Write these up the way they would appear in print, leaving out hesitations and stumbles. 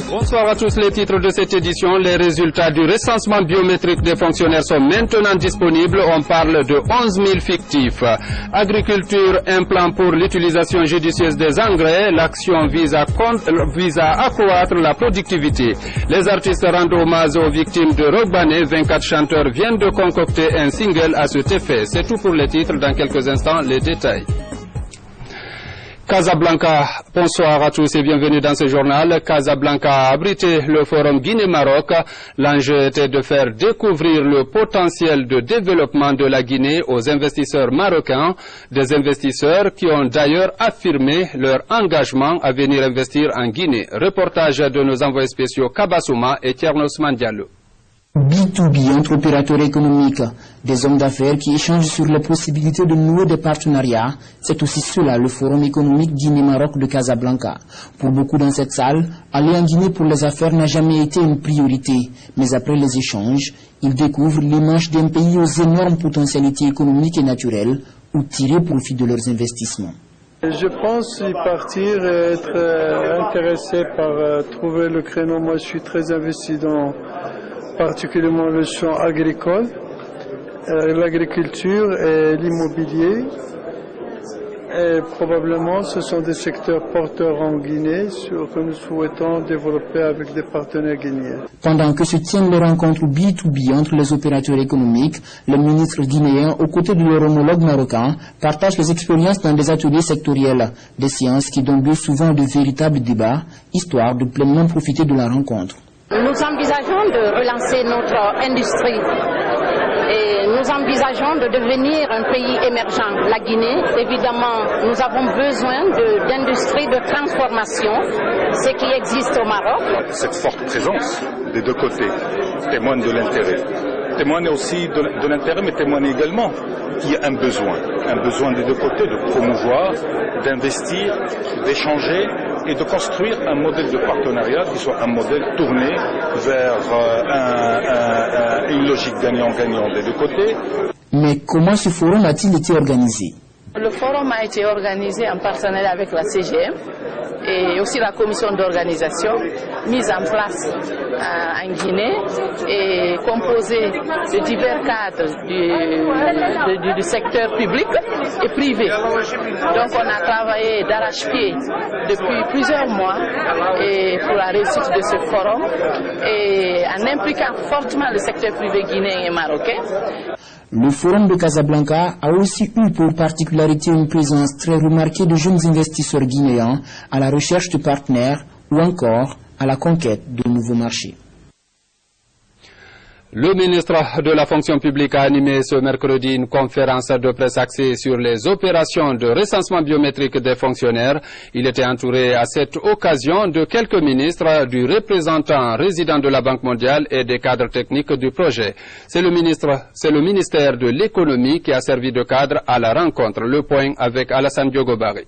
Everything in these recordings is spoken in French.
Bonsoir à tous, les titres de cette édition. Les résultats du recensement biométrique des fonctionnaires sont maintenant disponibles. On parle de 11 000 fictifs. Agriculture, un plan pour l'utilisation judicieuse des engrais. L'action vise à accroître la productivité. Les artistes rendent hommage aux victimes de Rogbane. 24 chanteurs viennent de concocter un single à cet effet. C'est tout pour les titres. Dans quelques instants, les détails. Casablanca, bonsoir à tous et bienvenue dans ce journal. Casablanca a abrité le forum Guinée-Maroc. L'enjeu était de faire découvrir le potentiel de développement de la Guinée aux investisseurs marocains, des investisseurs qui ont d'ailleurs affirmé leur engagement à venir investir en Guinée. Reportage de nos envoyés spéciaux Kabassouma et Tiernos Mandialo. B2B entre opérateurs économiques, des hommes d'affaires qui échangent sur les possibilités de nouer des partenariats, c'est aussi cela le forum économique Guinée-Maroc de Casablanca. Pour beaucoup dans cette salle, aller en Guinée pour les affaires n'a jamais été une priorité, mais après les échanges, ils découvrent l'image d'un pays aux énormes potentialités économiques et naturelles où tirer profit de leurs investissements. Je pense y partir et être intéressé par trouver le créneau. Moi, je suis très investi dans particulièrement le champ agricole, l'agriculture et l'immobilier. Et probablement ce sont des secteurs porteurs en Guinée que nous souhaitons développer avec des partenaires guinéens. Pendant que se tiennent les rencontres B2B entre les opérateurs économiques, les ministres guinéens, aux côtés de leurs homologues marocains, partagent les expériences dans des ateliers sectoriels, des séances qui donnent lieu souvent de véritables débats, histoire de pleinement profiter de la rencontre. Nous envisageons de relancer notre industrie et nous envisageons de devenir un pays émergent. La Guinée, évidemment, nous avons besoin d'industrie de transformation, ce qui existe au Maroc. Cette forte présence des deux côtés témoigne de l'intérêt. Témoigne aussi de l'intérêt, mais témoigne également qu'il y a un besoin des deux côtés de promouvoir, d'investir, d'échanger et de construire un modèle de partenariat qui soit un modèle tourné vers une logique gagnant-gagnant des deux côtés. Mais comment ce forum a-t-il été organisé? Le forum a été organisé en partenariat avec la CGM et aussi la commission d'organisation mise en place en Guinée et composée de divers cadres du secteur public et privé. Donc on a travaillé d'arrache-pied depuis plusieurs mois et pour la réussite de ce forum et en impliquant fortement le secteur privé guinéen et marocain. Le forum de Casablanca a aussi eu pour particularité une présence très remarquée de jeunes investisseurs guinéens à la recherche de partenaires ou encore à la conquête de nouveaux marchés. Le ministre de la fonction publique a animé ce mercredi une conférence de presse axée sur les opérations de recensement biométrique des fonctionnaires. Il était entouré à cette occasion de quelques ministres, du représentant résident de la Banque mondiale et des cadres techniques du projet. C'est le ministère de l'économie qui a servi de cadre à la rencontre. Le point avec Alassane Diogobari.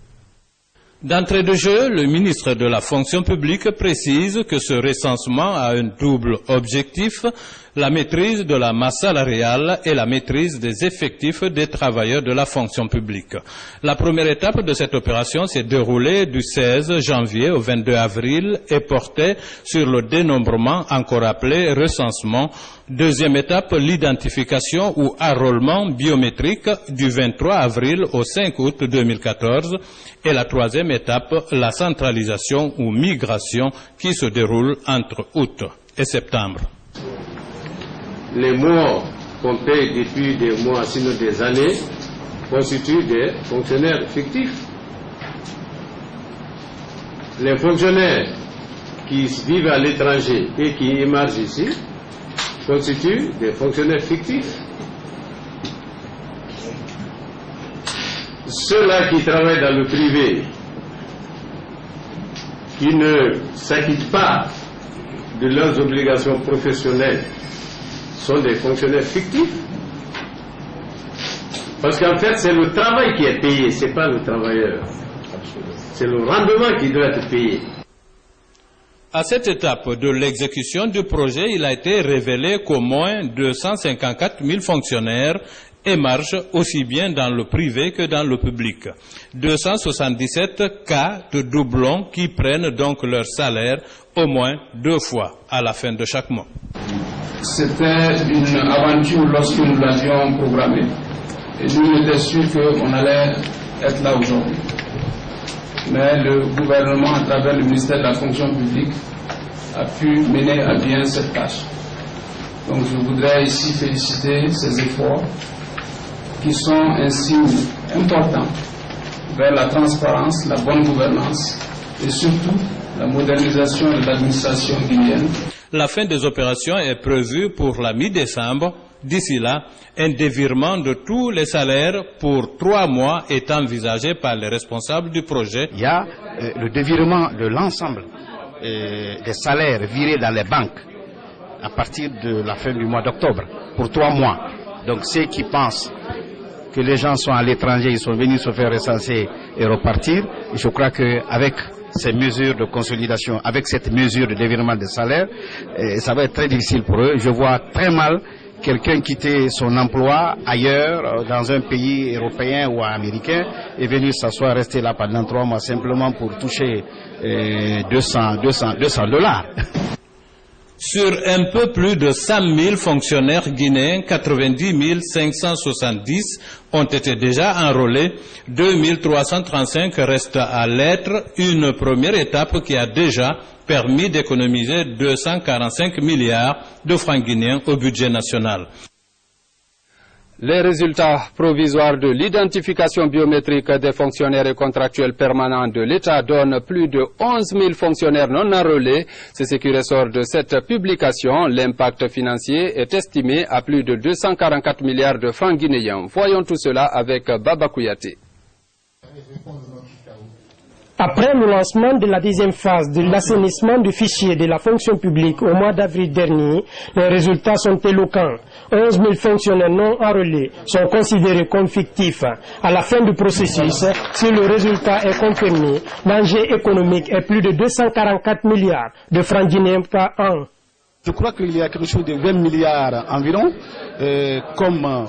D'entrée de jeu, le ministre de la fonction publique précise que ce recensement a un double objectif, la maîtrise de la masse salariale et la maîtrise des effectifs des travailleurs de la fonction publique. La première étape de cette opération s'est déroulée du 16 janvier au 22 avril et portait sur le dénombrement, encore appelé recensement. Deuxième étape, l'identification ou enrôlement biométrique du 23 avril au 5 août 2014. Et la troisième étape, la centralisation ou migration qui se déroule entre août et septembre. Les mois comptés depuis des mois, sinon des années, constituent des fonctionnaires fictifs. Les fonctionnaires qui vivent à l'étranger et qui émargent ici constituent des fonctionnaires fictifs. Ceux-là qui travaillent dans le privé, qui ne s'acquittent pas de leurs obligations professionnelles, sont des fonctionnaires fictifs. Parce qu'en fait, c'est le travail qui est payé, ce n'est pas le travailleur. C'est le rendement qui doit être payé. À cette étape de l'exécution du projet, il a été révélé qu'au moins 254 000 fonctionnaires émargent aussi bien dans le privé que dans le public. 277 cas de doublons qui prennent donc leur salaire au moins 2 fois à la fin de chaque mois. C'était une aventure lorsque nous l'avions programmée et nous étions sûrs qu'on allait être là aujourd'hui. Mais le gouvernement, à travers le ministère de la fonction publique, a pu mener à bien cette tâche. Donc je voudrais ici féliciter ces efforts qui sont un signe important vers la transparence, la bonne gouvernance et surtout la modernisation de l'administration guinéenne. La fin des opérations est prévue pour la mi-décembre. D'ici là, un dévirement de tous les salaires pour 3 mois est envisagé par les responsables du projet. Il y a le dévirement de l'ensemble des salaires virés dans les banques à partir de la fin du mois d'octobre pour 3 mois. Donc ceux qui pensent que les gens sont à l'étranger, ils sont venus se faire recenser et repartir, je crois qu'avec ces mesures de consolidation, avec cette mesure de dévirement des salaires, ça va être très difficile pour eux. Je vois très mal quelqu'un quitter son emploi ailleurs, dans un pays européen ou américain, et venir s'asseoir, rester là pendant 3 mois simplement pour toucher $200. Sur un peu plus de 100 000 fonctionnaires guinéens, 90 570 ont été déjà enrôlés, 2 335 restent à l'être, une première étape qui a déjà permis d'économiser 245 milliards de francs guinéens au budget national. Les résultats provisoires de l'identification biométrique des fonctionnaires et contractuels permanents de l'État donnent plus de 11 000 fonctionnaires non enrôlés. C'est ce qui ressort de cette publication. L'impact financier est estimé à plus de 244 milliards de francs guinéens. Voyons tout cela avec Baba Kouyaté. Après le lancement de la deuxième phase de l'assainissement du fichier de la fonction publique au mois d'avril dernier, les résultats sont éloquents. 11 000 fonctionnaires non enrôlés sont considérés comme fictifs. À la fin du processus, si le résultat est confirmé, l'enjeu économique est plus de 244 milliards de francs guinéens par an. Je crois qu'il y a quelque chose de 20 milliards environ comme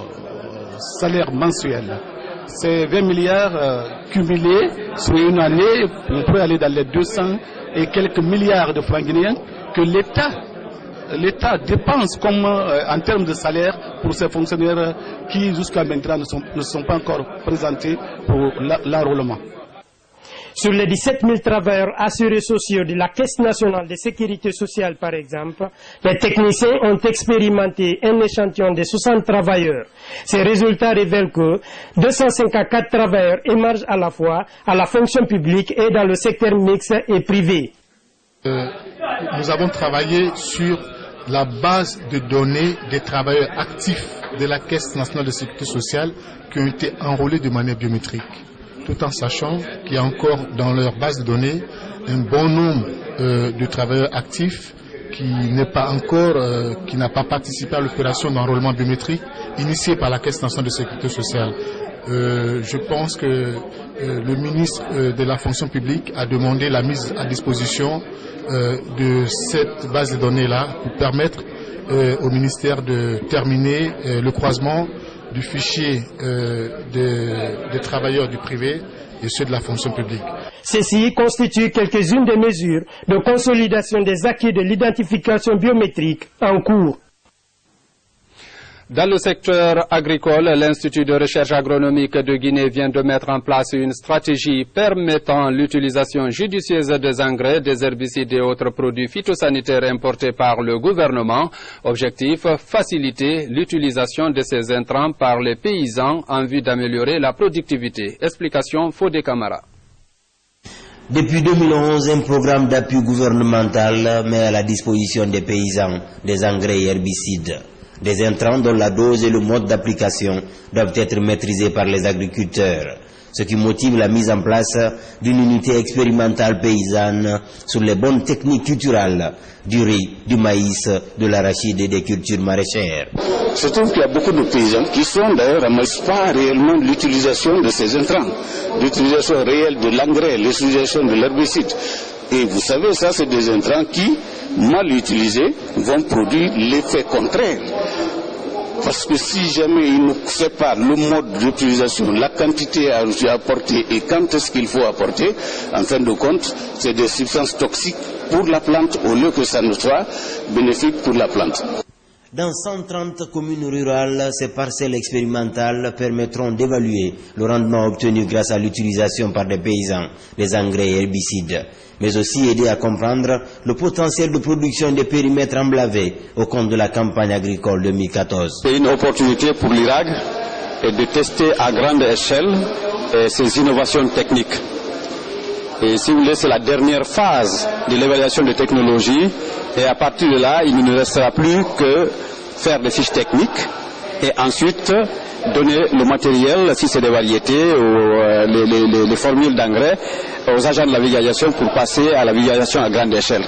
salaire mensuel. Ces 20 milliards cumulés sur une année, on peut aller dans les 200 et quelques milliards de francs guinéens que l'État dépense comme en termes de salaire pour ces fonctionnaires qui jusqu'à maintenant ne sont pas encore présentés pour l'enrôlement. Sur les 17 000 travailleurs assurés sociaux de la Caisse nationale de sécurité sociale, par exemple, les techniciens ont expérimenté un échantillon de 60 travailleurs. Ces résultats révèlent que 254 travailleurs émergent à la fois à la fonction publique et dans le secteur mixte et privé. Nous avons travaillé sur la base de données des travailleurs actifs de la Caisse nationale de sécurité sociale qui ont été enrôlés de manière biométrique, tout en sachant qu'il y a encore dans leur base de données un bon nombre de travailleurs actifs qui n'est pas encore, qui n'a pas participé à l'opération d'enrôlement biométrique initiée par la Caisse nationale de sécurité sociale. Je pense que le ministre de la fonction publique a demandé la mise à disposition de cette base de données-là pour permettre au ministère de terminer le croisement du fichier des travailleurs du privé et ceux de la fonction publique. Ceci constitue quelques-unes des mesures de consolidation des acquis de l'identification biométrique en cours. Dans le secteur agricole, l'Institut de recherche agronomique de Guinée vient de mettre en place une stratégie permettant l'utilisation judicieuse des engrais, des herbicides et autres produits phytosanitaires importés par le gouvernement. Objectif, faciliter l'utilisation de ces intrants par les paysans en vue d'améliorer la productivité. Explication Fodé Camara. Depuis 2011, un programme d'appui gouvernemental met à la disposition des paysans des engrais et herbicides. Des intrants dont la dose et le mode d'application doivent être maîtrisés par les agriculteurs, ce qui motive la mise en place d'une unité expérimentale paysanne sur les bonnes techniques culturelles du riz, du maïs, de l'arachide et des cultures maraîchères. Je trouve qu'il y a beaucoup de paysans qui sont d'ailleurs ramassent pas réellement l'utilisation de ces intrants, l'utilisation réelle de l'engrais, l'utilisation de l'herbicide. Et vous savez, ça c'est des intrants qui, mal utilisés, vont produire l'effet contraire. Parce que si jamais il ne sait pas le mode d'utilisation, la quantité à apporter et quand est-ce qu'il faut apporter, en fin de compte, c'est des substances toxiques pour la plante au lieu que ça ne soit bénéfique pour la plante. Dans 130 communes rurales, ces parcelles expérimentales permettront d'évaluer le rendement obtenu grâce à l'utilisation par des paysans des engrais et herbicides, mais aussi aider à comprendre le potentiel de production des périmètres emblavés au compte de la campagne agricole 2014. C'est une opportunité pour l'IRAG de tester à grande échelle ces innovations techniques. Et si vous voulez, c'est la dernière phase de l'évaluation des technologies. Et à partir de là, il ne restera plus que faire des fiches techniques et ensuite donner le matériel, si c'est des variétés ou les formules d'engrais, aux agents de la vulgarisation pour passer à la vulgarisation à grande échelle.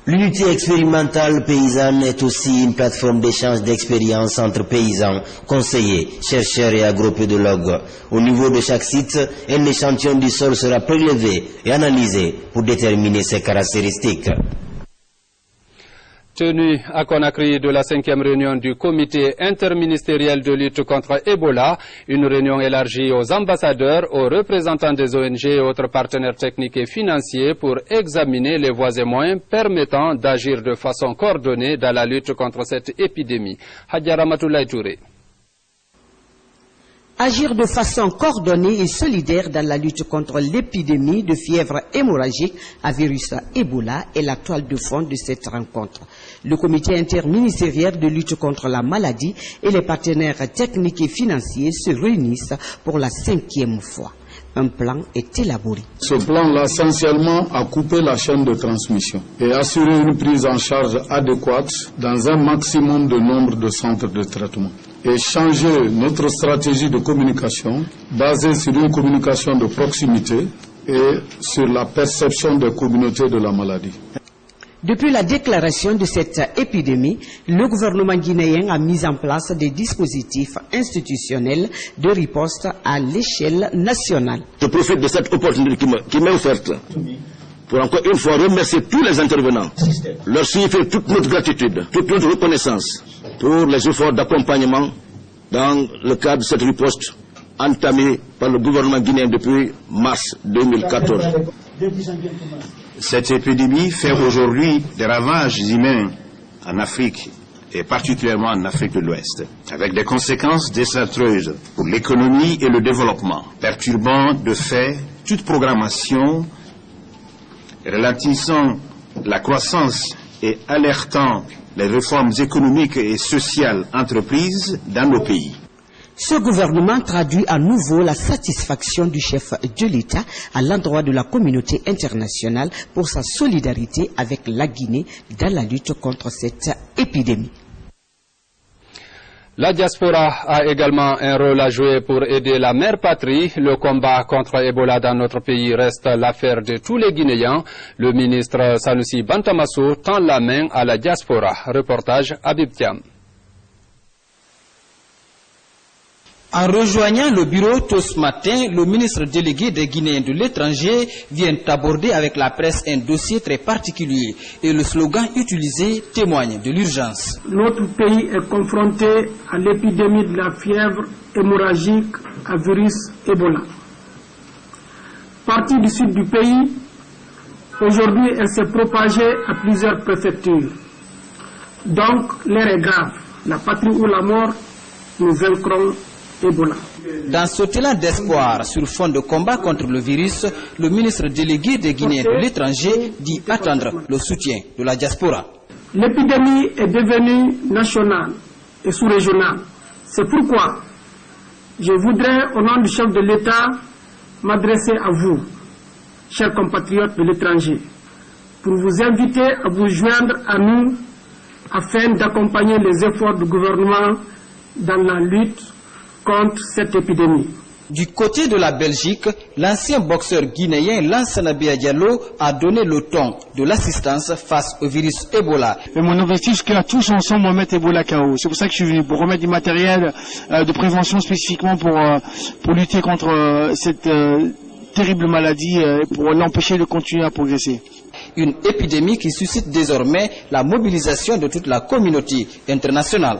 L'unité expérimentale paysanne est aussi une plateforme d'échange d'expériences entre paysans, conseillers, chercheurs et agropédologues. Au niveau de chaque site, un échantillon du sol sera prélevé et analysé pour déterminer ses caractéristiques. Tenue à Conakry de la 5e réunion du comité interministériel de lutte contre Ebola, une réunion élargie aux ambassadeurs, aux représentants des ONG et autres partenaires techniques et financiers pour examiner les voies et moyens permettant d'agir de façon coordonnée dans la lutte contre cette épidémie. Hadja Ramatoulaye Touré. Agir de façon coordonnée et solidaire dans la lutte contre l'épidémie de fièvre hémorragique à virus Ebola est la toile de fond de cette rencontre. Le comité interministériel de lutte contre la maladie et les partenaires techniques et financiers se réunissent pour la 5e fois. Un plan est élaboré. Ce plan-là, essentiellement, a coupé la chaîne de transmission et assuré une prise en charge adéquate dans un maximum de nombre de centres de traitement. Et changer notre stratégie de communication basée sur une communication de proximité et sur la perception des communautés de la maladie. Depuis la déclaration de cette épidémie, le gouvernement guinéen a mis en place des dispositifs institutionnels de riposte à l'échelle nationale. Je profite de cette opportunité qui m'est offerte pour encore une fois remercier tous les intervenants, leur signifier toute notre gratitude, toute notre reconnaissance pour les efforts d'accompagnement dans le cadre de cette riposte entamée par le gouvernement guinéen depuis mars 2014. Cette épidémie fait aujourd'hui des ravages humains en Afrique et particulièrement en Afrique de l'Ouest, avec des conséquences désastreuses pour l'économie et le développement, perturbant de fait toute programmation, ralentissant la croissance et alertant les réformes économiques et sociales entreprises dans nos pays. Ce gouvernement traduit à nouveau la satisfaction du chef de l'État à l'endroit de la communauté internationale pour sa solidarité avec la Guinée dans la lutte contre cette épidémie. La diaspora a également un rôle à jouer pour aider la mère patrie. Le combat contre Ebola dans notre pays reste l'affaire de tous les Guinéens. Le ministre Sanoussi Bantamasso tend la main à la diaspora. Reportage Habib Thiam. En rejoignant le bureau tôt ce matin, le ministre délégué des Guinéens de l'étranger vient aborder avec la presse un dossier très particulier et le slogan utilisé témoigne de l'urgence. Notre pays est confronté à l'épidémie de la fièvre hémorragique à virus Ebola. Partie du sud du pays, aujourd'hui elle s'est propagée à plusieurs préfectures. Donc l'air est grave. La patrie ou la mort, nous vaincrons Ebola. Dans cet élan d'espoir sur fond de combat contre le virus, le ministre délégué des Guinéens de l'étranger dit attendre le soutien de la diaspora. L'épidémie est devenue nationale et sous-régionale. C'est pourquoi je voudrais, au nom du chef de l'État, m'adresser à vous, chers compatriotes de l'étranger, pour vous inviter à vous joindre à nous afin d'accompagner les efforts du gouvernement dans la lutte contre cette épidémie. Du côté de la Belgique, l'ancien boxeur guinéen Lansana Diallo a donné le ton de l'assistance face au virus Ebola. Et mon objectif, c'est que tous ensemble on mette Ebola KO. C'est pour ça que je suis venu, pour remettre du matériel de prévention spécifiquement pour lutter contre cette terrible maladie, pour l'empêcher de continuer à progresser. Une épidémie qui suscite désormais la mobilisation de toute la communauté internationale.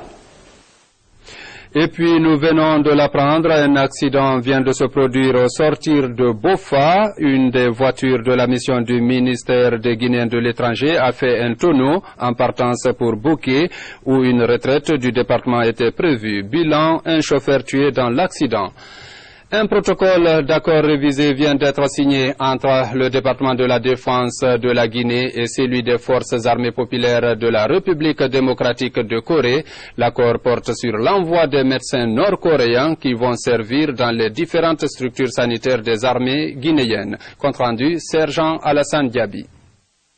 Et puis nous venons de l'apprendre, un accident vient de se produire au sortir de Bofa. Une des voitures de la mission du ministère des Guinéens de l'étranger a fait un tonneau en partance pour Bouquet où une retraite du département était prévue. Bilan, un chauffeur tué dans l'accident. Un protocole d'accord révisé vient d'être signé entre le département de la défense de la Guinée et celui des forces armées populaires de la République démocratique de Corée. L'accord porte sur l'envoi des médecins nord-coréens qui vont servir dans les différentes structures sanitaires des armées guinéennes. Compte rendu, Sergent Alassane Diaby.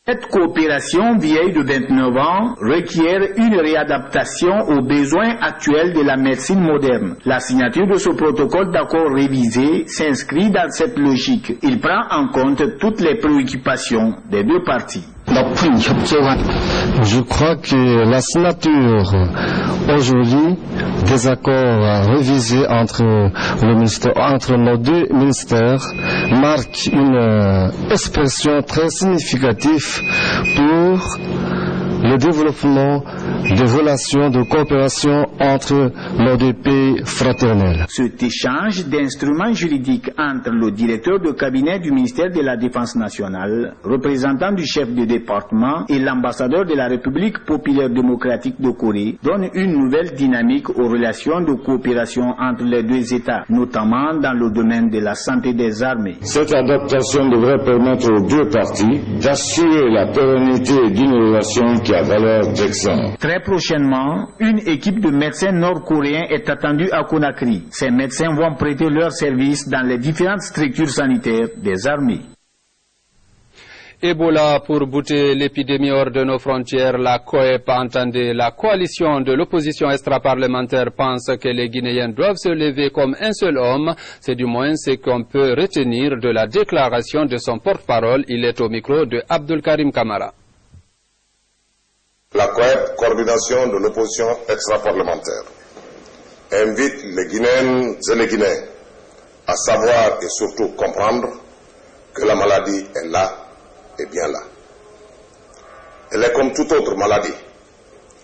Cette coopération vieille de 29 ans requiert une réadaptation aux besoins actuels de la médecine moderne. La signature de ce protocole d'accord révisé s'inscrit dans cette logique. Il prend en compte toutes les préoccupations des deux parties. Je crois que la signature aujourd'hui des accords révisés entre nos deux ministères marque une expression très significative pour le développement des relations de coopération entre nos deux pays fraternels. Cet échange d'instruments juridiques entre le directeur de cabinet du ministère de la Défense nationale, représentant du chef de département et l'ambassadeur de la République populaire démocratique de Corée donne une nouvelle dynamique aux relations de coopération entre les deux États, notamment dans le domaine de la santé des armées. Cette adaptation devrait permettre aux deux parties d'assurer la pérennité d'une relation qui a valeur d'exemple. Très prochainement, une équipe de médecins nord-coréens est attendue à Conakry. Ces médecins vont prêter leurs services dans les différentes structures sanitaires des armées. Ebola pour bouter l'épidémie hors de nos frontières, la COEP entendait la coalition de l'opposition extra-parlementaire pense que les Guinéens doivent se lever comme un seul homme. C'est du moins ce qu'on peut retenir de la déclaration de son porte-parole. Il est au micro de Abdul Karim Kamara. La COEP, coordination de l'opposition extra-parlementaire, invite les Guinéennes et les Guinéens à savoir et surtout comprendre que la maladie est là et bien là. Elle est comme toute autre maladie,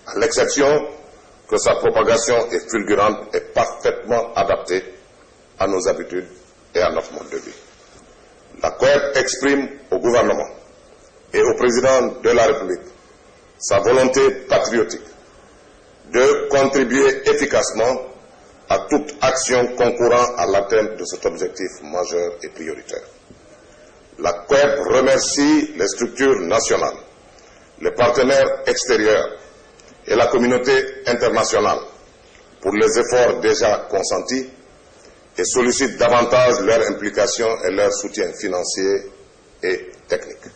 à l'exception que sa propagation est fulgurante et parfaitement adaptée à nos habitudes et à notre mode de vie. La COEP exprime au gouvernement et au président de la République sa volonté patriotique de contribuer efficacement à toute action concourant à l'atteinte de cet objectif majeur et prioritaire. La COEP remercie les structures nationales, les partenaires extérieurs et la communauté internationale pour les efforts déjà consentis et sollicite davantage leur implication et leur soutien financier et technique.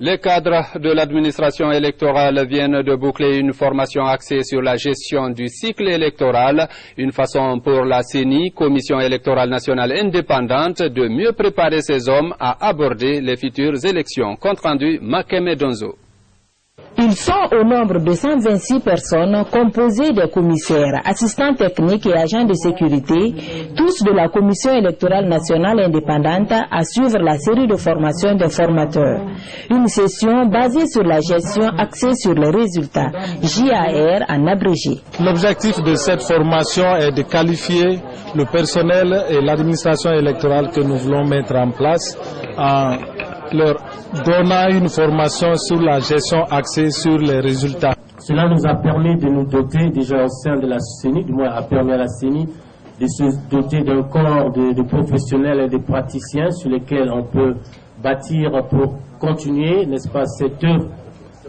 Les cadres de l'administration électorale viennent de boucler une formation axée sur la gestion du cycle électoral, une façon pour la CENI, Commission électorale nationale indépendante, de mieux préparer ses hommes à aborder les futures élections. Compte rendu, Makeme Donzo. Ils sont au nombre de 126 personnes composées des commissaires, assistants techniques et agents de sécurité, tous de la Commission électorale nationale indépendante à suivre la série de formations des formateurs. Une session basée sur la gestion axée sur les résultats, JAR en abrégé. L'objectif de cette formation est de qualifier le personnel et l'administration électorale que nous voulons mettre en place en leur donnant une formation sur la gestion axée sur les résultats. Cela nous a permis de nous doter déjà au sein de la CENI, du moins a permis à la CENI de se doter d'un corps de professionnels et de praticiens sur lesquels on peut bâtir pour continuer, n'est-ce pas, cette œuvre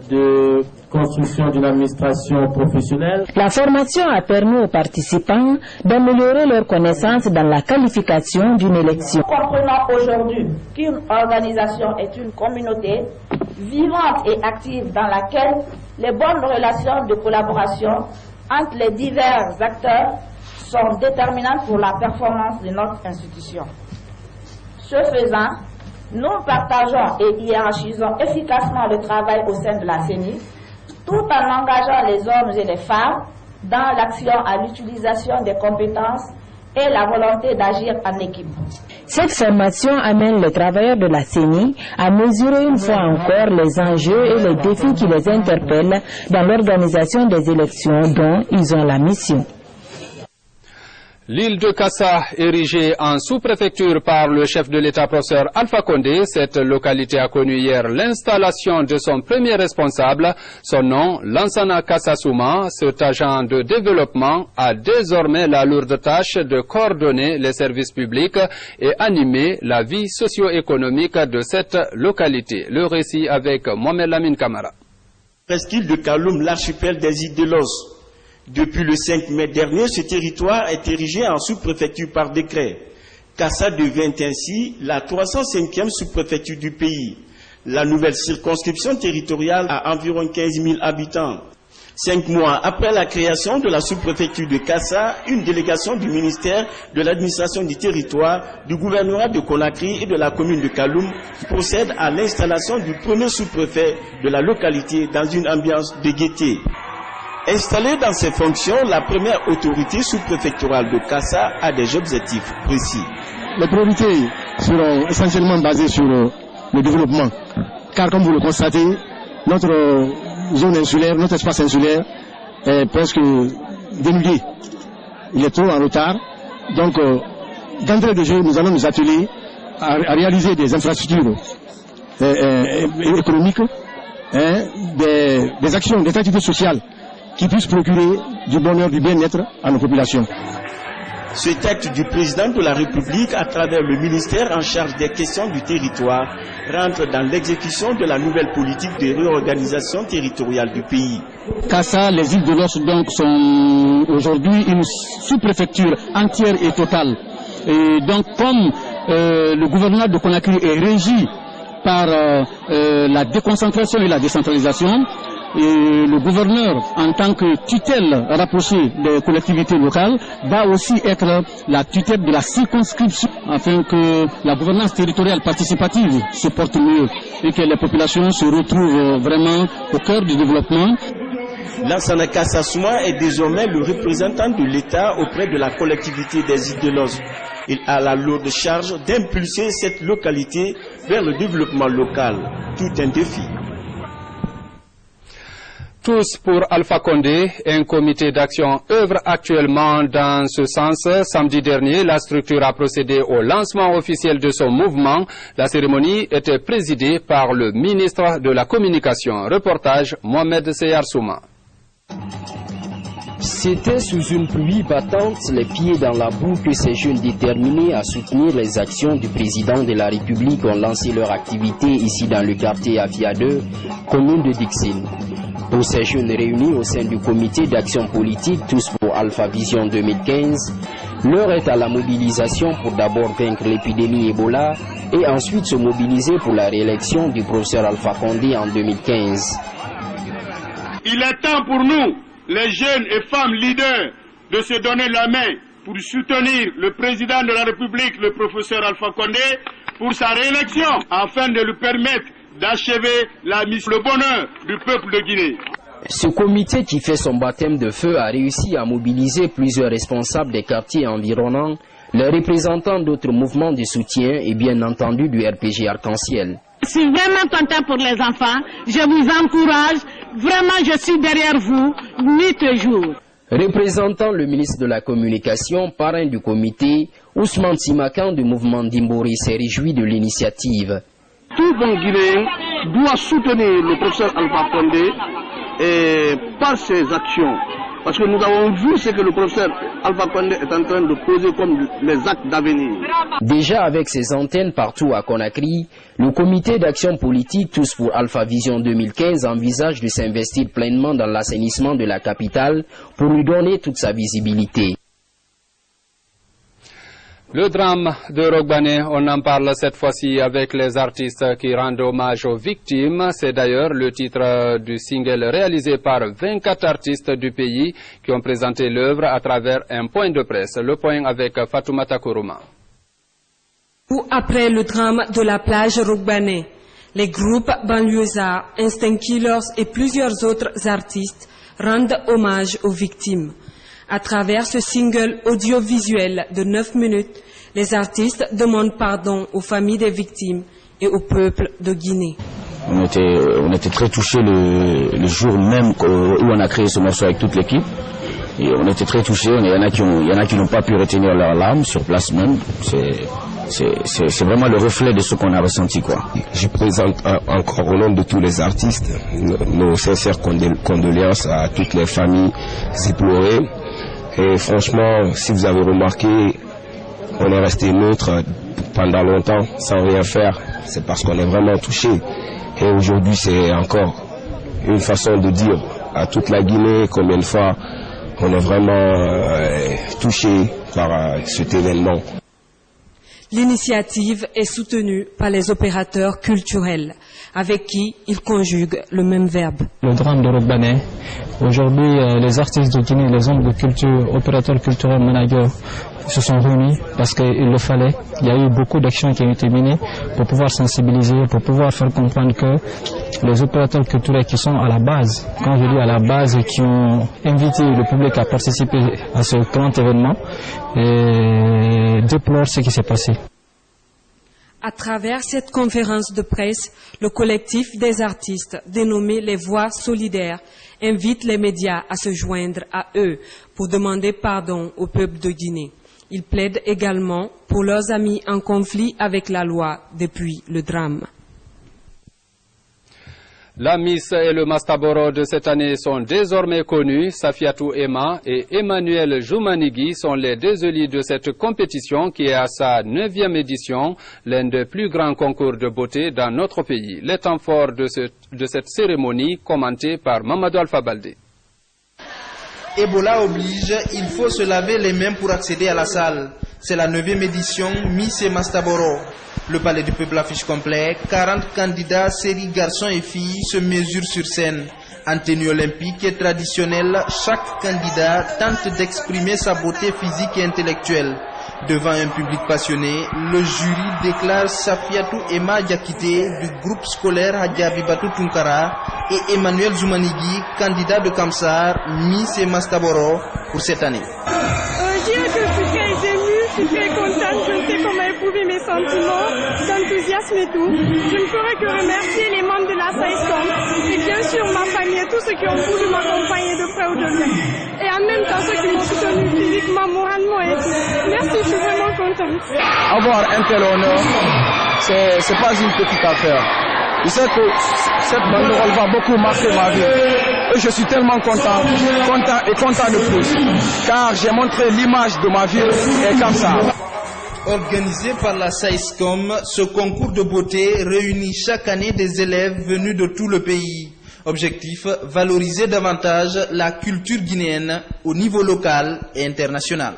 de construction d'une administration professionnelle. La formation a permis aux participants d'améliorer leurs connaissances dans la qualification d'une élection. Comprenons aujourd'hui qu'une organisation est une communauté vivante et active dans laquelle les bonnes relations de collaboration entre les divers acteurs sont déterminantes pour la performance de notre institution. Ce faisant, nous partageons et hiérarchisons efficacement le travail au sein de la CENI, tout en engageant les hommes et les femmes dans l'action à l'utilisation des compétences et la volonté d'agir en équipe. Cette formation amène les travailleurs de la CENI à mesurer une fois encore les enjeux et les défis qui les interpellent dans l'organisation des élections dont ils ont la mission. L'île de Kassa, érigée en sous-préfecture par le chef de l'État, professeur Alpha Condé, cette localité a connu hier l'installation de son premier responsable. Son nom, Lansana Kassasouma, cet agent de développement a désormais la lourde tâche de coordonner les services publics et animer la vie socio-économique de cette localité. Le récit avec Mohamed Lamine Kamara. Presqu'île de Kaloum, l'archipel des îles de Los. Depuis le 5 mai dernier, ce territoire est érigé en sous-préfecture par décret. Kassa devient ainsi la 305e sous-préfecture du pays. La nouvelle circonscription territoriale a environ 15 000 habitants. 5 mois après la création de la sous-préfecture de Kassa, une délégation du ministère de l'administration du territoire, du gouvernorat de Conakry et de la commune de Kaloum procède à l'installation du premier sous-préfet de la localité dans une ambiance de gaieté. Installée dans ses fonctions, la première autorité sous-préfectorale de Kassa a des objectifs précis. Les priorités seront essentiellement basées sur le développement, car comme vous le constatez, notre zone insulaire, notre espace insulaire est presque dénudé. Il est trop en retard. Donc, d'entrée de jeu, nous allons nous atteler à réaliser des infrastructures économiques, des actions, des activités sociales qui puissent procurer du bonheur, du bien-être à nos populations. Cet acte du président de la République, à travers le ministère en charge des questions du territoire, rentre dans l'exécution de la nouvelle politique de réorganisation territoriale du pays. Kassa, les îles de Los donc sont aujourd'hui une sous-préfecture entière et totale. Et donc comme le gouvernement de Conakry est régi par la déconcentration et la décentralisation, et le gouverneur, en tant que tutelle rapprochée des collectivités locales, va aussi être la tutelle de la circonscription afin que la gouvernance territoriale participative se porte mieux et que les populations se retrouvent vraiment au cœur du développement. Lansana Kassasouma est désormais le représentant de l'État auprès de la collectivité des îles de Los. Il a la lourde charge d'impulser cette localité vers le développement local. Tout un défi. Tous pour Alpha Condé, un comité d'action œuvre actuellement dans ce sens. Samedi dernier, la structure a procédé au lancement officiel de son mouvement. La cérémonie était présidée par le ministre de la Communication. Reportage Mohamed Seyar Souma. C'était sous une pluie battante, les pieds dans la boue, que ces jeunes déterminés à soutenir les actions du président de la République ont lancé leur activité ici dans le quartier Afia 2, commune de Dixine. Pour ces jeunes réunis au sein du comité d'action politique Tous pour Alpha Vision 2015, l'heure est à la mobilisation pour d'abord vaincre l'épidémie Ebola et ensuite se mobiliser pour la réélection du professeur Alpha Condé en 2015. Il est temps pour nous, les jeunes et femmes leaders, de se donner la main pour soutenir le président de la République, le professeur Alpha Condé, pour sa réélection, afin de lui permettre d'achever la mission, le bonheur du peuple de Guinée. Ce comité qui fait son baptême de feu a réussi à mobiliser plusieurs responsables des quartiers environnants, les représentants d'autres mouvements de soutien et bien entendu du RPG Arc-en-Ciel. Je suis vraiment content pour les enfants, je vous encourage, vraiment je suis derrière vous, nuit et jour. Représentant le ministre de la Communication, parrain du comité, Ousmane Simakan du mouvement d'Imbori s'est réjoui de l'initiative. Tout bon Guinéen doit soutenir le professeur Alpha Condé par ses actions. Parce que nous avons vu ce que le professeur Alpha Condé est en train de poser comme les actes d'avenir. Déjà avec ses antennes partout à Conakry, le comité d'action politique Tous pour Alpha Vision 2015 envisage de s'investir pleinement dans l'assainissement de la capitale pour lui donner toute sa visibilité. Le drame de Rogbane, on en parle cette fois-ci avec les artistes qui rendent hommage aux victimes. C'est d'ailleurs le titre du single réalisé par 24 artistes du pays qui ont présenté l'œuvre à travers un point de presse. Le point avec Fatoumata Kourouma. Après le drame de la plage Rogbane, les groupes banlieusards, Instinct Killers et plusieurs autres artistes rendent hommage aux victimes. À travers ce single audiovisuel de 9 minutes, les artistes demandent pardon aux familles des victimes et au peuple de Guinée. On était très touchés le jour même où on a créé ce morceau avec toute l'équipe. Et on était très touchés. Il y en a qui n'ont pas pu retenir leurs larmes sur place même. C'est vraiment le reflet de ce qu'on a ressenti, quoi. Je présente encore au nom de tous les artistes nos sincères condoléances à toutes les familles éplorées. Et franchement, si vous avez remarqué, on est resté neutre pendant longtemps sans rien faire. C'est parce qu'on est vraiment touché. Et aujourd'hui, c'est encore une façon de dire à toute la Guinée combien de fois on est vraiment touché par cet événement. L'initiative est soutenue par les opérateurs culturels, avec qui ils conjuguent le même verbe. Le drame de Rugbané. Aujourd'hui, les artistes de Guinée, les hommes de culture, opérateurs culturels, managers, se sont réunis parce qu'il le fallait. Il y a eu beaucoup d'actions qui ont été menées pour pouvoir sensibiliser, pour pouvoir faire comprendre que les opérateurs culturels qui sont à la base, quand je dis à la base, qui ont invité le public à participer à ce grand événement, déplorent ce qui s'est passé. À travers cette conférence de presse, le collectif des artistes, dénommé les Voix solidaires, invite les médias à se joindre à eux pour demander pardon au peuple de Guinée. Ils plaident également pour leurs amis en conflit avec la loi depuis le drame. La Miss et le Mastaboro de cette année sont désormais connus. Safiatou Emma et Emmanuel Joumanigui sont les deux élites de cette compétition qui est à sa 9e édition, l'un des plus grands concours de beauté dans notre pays. Les temps forts de cette cérémonie, commenté par Mamadou Alpha Baldé. Ebola oblige, il faut se laver les mains pour accéder à la salle. C'est la 9e édition Miss et Mastaboro. Le palais du peuple affiche complet. 40 candidats, séries garçons et filles, se mesurent sur scène. En tenue olympique et traditionnelle, chaque candidat tente d'exprimer sa beauté physique et intellectuelle. Devant un public passionné, le jury déclare Safiatou Emma Diakité du groupe scolaire Hadjabibatou Tunkara et Emmanuel Zoumanigui, candidat de Kamsar, Miss et Mastaboro pour cette année. Je dirais que je suis très émue, je suis très contente, je ne sais comment éprouver mes sentiments d'enthousiasme et tout. Je ne ferai que remercier les membres de la SAISCOM et bien sûr ma famille et tous ceux qui ont voulu m'accompagner de près ou de loin. Et en même temps ceux qui m'ont soutenu physiquement, moralement et tout. Merci, je suis vraiment contente. Avoir un tel honneur, c'est pas une petite affaire. Je sais que cette banderole va beaucoup marquer ma vie. Et je suis tellement content de plus. Car j'ai montré l'image de ma ville et comme ça. Organisé par la SAISCOM, ce concours de beauté réunit chaque année des élèves venus de tout le pays. Objectif, valoriser davantage la culture guinéenne au niveau local et international.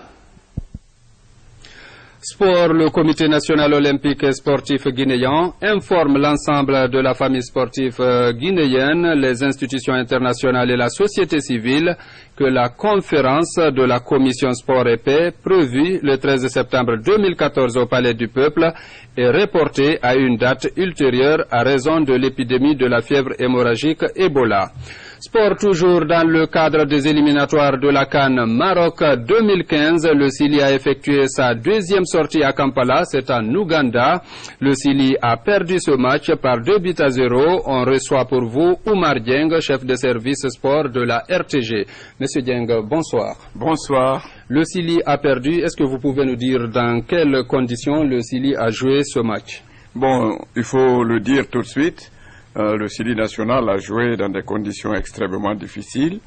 Sport, le Comité national olympique et sportif guinéen informe l'ensemble de la famille sportive guinéenne, les institutions internationales et la société civile que la conférence de la Commission Sport et Paix, prévue le 13 septembre 2014 au Palais du Peuple, est reportée à une date ultérieure à raison de l'épidémie de la fièvre hémorragique Ebola. Sport toujours dans le cadre des éliminatoires de la CAN Maroc 2015. Le Sili a effectué sa deuxième sortie à Kampala, c'est en Ouganda. Le Sili a perdu ce match par 2-0. On reçoit pour vous Oumar Dieng, chef de service sport de la RTG. Monsieur Dieng, bonsoir. Bonsoir. Le Sili a perdu. Est-ce que vous pouvez nous dire dans quelles conditions le Sili a joué ce match? Bon, il faut le dire tout de suite. Le Sili national a joué dans des conditions extrêmement difficiles.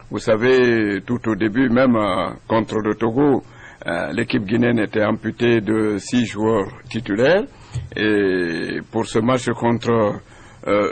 Vous savez, tout au début, même contre le Togo, l'équipe guinéenne était amputée de 6 joueurs titulaires. Et pour ce match contre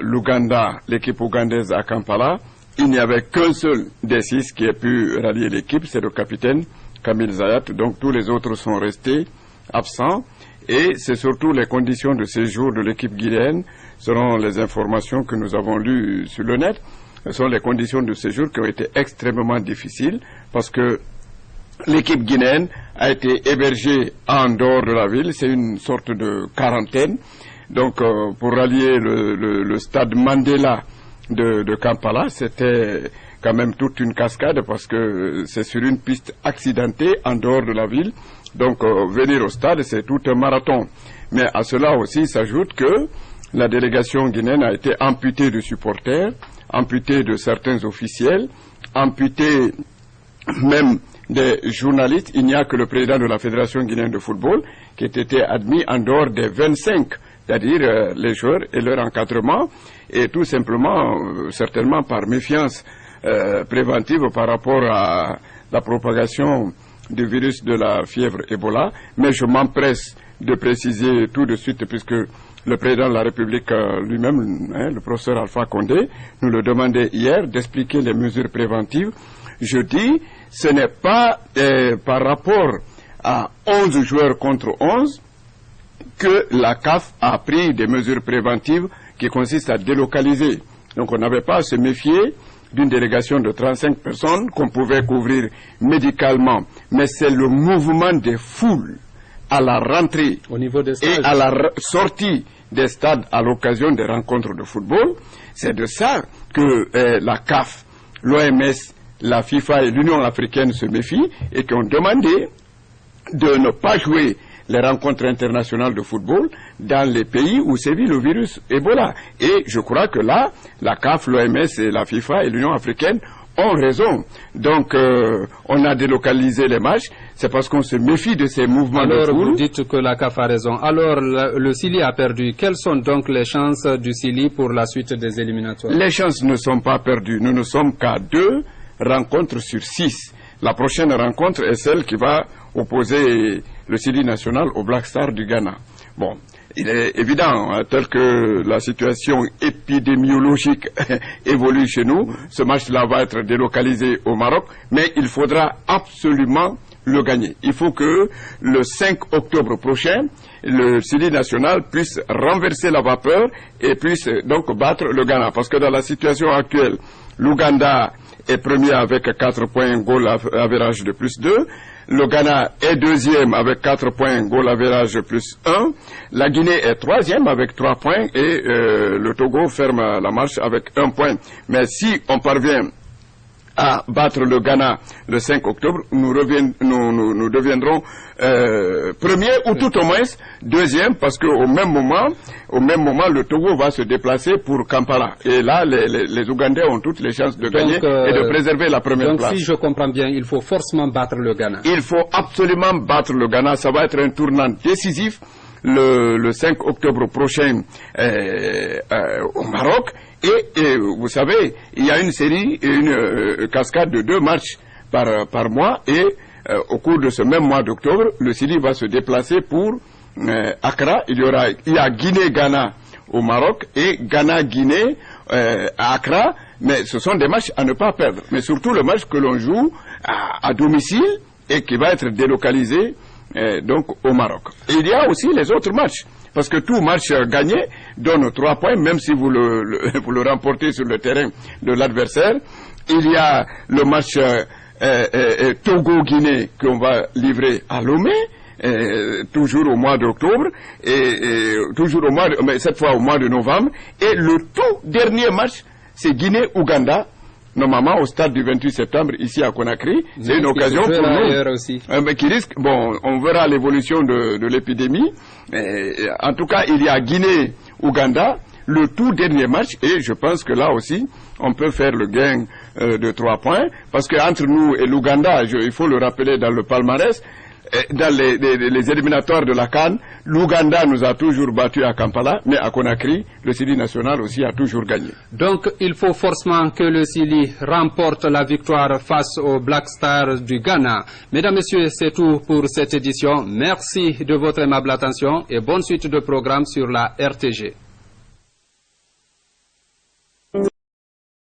l'Ouganda, l'équipe ougandaise à Kampala, il n'y avait qu'un seul des 6 qui ait pu rallier l'équipe, c'est le capitaine Kamil Zayat. Donc tous les autres sont restés absents. Et c'est surtout les conditions de séjour de l'équipe guinéenne, selon les informations que nous avons lues sur le net, ce sont les conditions de séjour qui ont été extrêmement difficiles parce que l'équipe guinéenne a été hébergée en dehors de la ville, c'est une sorte de quarantaine. Donc pour rallier le stade Mandela de Kampala, c'était quand même toute une cascade parce que c'est sur une piste accidentée en dehors de la ville. Donc venir au stade, c'est tout un marathon. Mais à cela aussi s'ajoute que la délégation guinéenne a été amputée de supporters, amputée de certains officiels, amputée même des journalistes. Il n'y a que le président de la Fédération guinéenne de football qui ait été admis en dehors des 25, c'est-à-dire les joueurs et leur encadrement, et tout simplement, certainement par méfiance préventive par rapport à la propagation du virus de la fièvre Ebola. Mais je m'empresse de préciser tout de suite, puisque le président de la République lui-même, le professeur Alpha Condé, nous le demandait hier d'expliquer les mesures préventives. Je dis, ce n'est pas par rapport à 11 joueurs contre 11 que la CAF a pris des mesures préventives qui consistent à délocaliser. Donc on n'avait pas à se méfier d'une délégation de 35 personnes qu'on pouvait couvrir médicalement. Mais c'est le mouvement des foules à la rentrée au niveau des stades, et à la sortie des stades à l'occasion des rencontres de football. C'est de ça que la CAF, l'OMS, la FIFA et l'Union africaine se méfient et qui ont demandé de ne pas jouer les rencontres internationales de football dans les pays où sévit le virus Ebola. Et je crois que là, la CAF, l'OMS et la FIFA et l'Union africaine ont raison. Donc, on a délocalisé les matchs, c'est parce qu'on se méfie de ces mouvements de foule. Alors, vous dites que la CAF a raison. Alors, le Sili a perdu. Quelles sont donc les chances du Sili pour la suite des éliminatoires? Les chances ne sont pas perdues. Nous ne sommes qu'à 2 rencontres sur 6. La prochaine rencontre est celle qui va opposer le Sili national au Black Star du Ghana. Bon, il est évident, tel que la situation épidémiologique évolue chez nous, ce match-là va être délocalisé au Maroc, mais il faudra absolument le gagner. Il faut que le 5 octobre prochain, le Sili national puisse renverser la vapeur et puisse donc battre le Ghana. Parce que dans la situation actuelle, l'Ouganda est premier avec 4 points, goal average de plus 2. Le Ghana est deuxième avec 4 points, goal average de plus 1. La Guinée est troisième avec 3 points et le Togo ferme la marche avec 1 point. Mais si on parvient à battre le Ghana le 5 octobre, nous deviendrons premier ou tout au moins deuxième, parce qu'au même moment, le Togo va se déplacer pour Kampala. Et là, les Ougandais ont toutes les chances de gagner et de préserver la première place. Donc, si je comprends bien, il faut forcément battre le Ghana. Il faut absolument battre le Ghana. Ça va être un tournant décisif le 5 octobre prochain au Maroc. Et vous savez, il y a une série, une cascade de 2 matchs par mois, et au cours de ce même mois d'octobre, le Sili va se déplacer pour Accra. Il y a Guinée-Ghana au Maroc et Ghana-Guinée à Accra, mais ce sont des matchs à ne pas perdre. Mais surtout le match que l'on joue à domicile et qui va être délocalisé donc au Maroc. Et il y a aussi les autres matchs. Parce que tout match gagné donne 3 points, même si vous le remportez sur le terrain de l'adversaire. Il y a le match Togo-Guinée qu'on va livrer à Lomé, toujours au mois d'octobre, toujours mais cette fois au mois de novembre. Et le tout dernier match, c'est Guinée-Ouganda, normalement au stade du 28 septembre ici à Conakry. C'est une occasion pour nous aussi. Qui risque, bon, on verra l'évolution de l'épidémie. En tout cas, il y a Guinée-Ouganda, le tout dernier match, et je pense que là aussi on peut faire le gain de 3 points, parce qu'entre nous et l'Ouganda, il faut le rappeler dans le palmarès, dans les éliminatoires de la CAN, l'Ouganda nous a toujours battus à Kampala, mais à Conakry, le Sili national aussi a toujours gagné. Donc il faut forcément que le Sili remporte la victoire face au Black Star du Ghana. Mesdames, Messieurs, c'est tout pour cette édition. Merci de votre aimable attention et bonne suite de programme sur la RTG.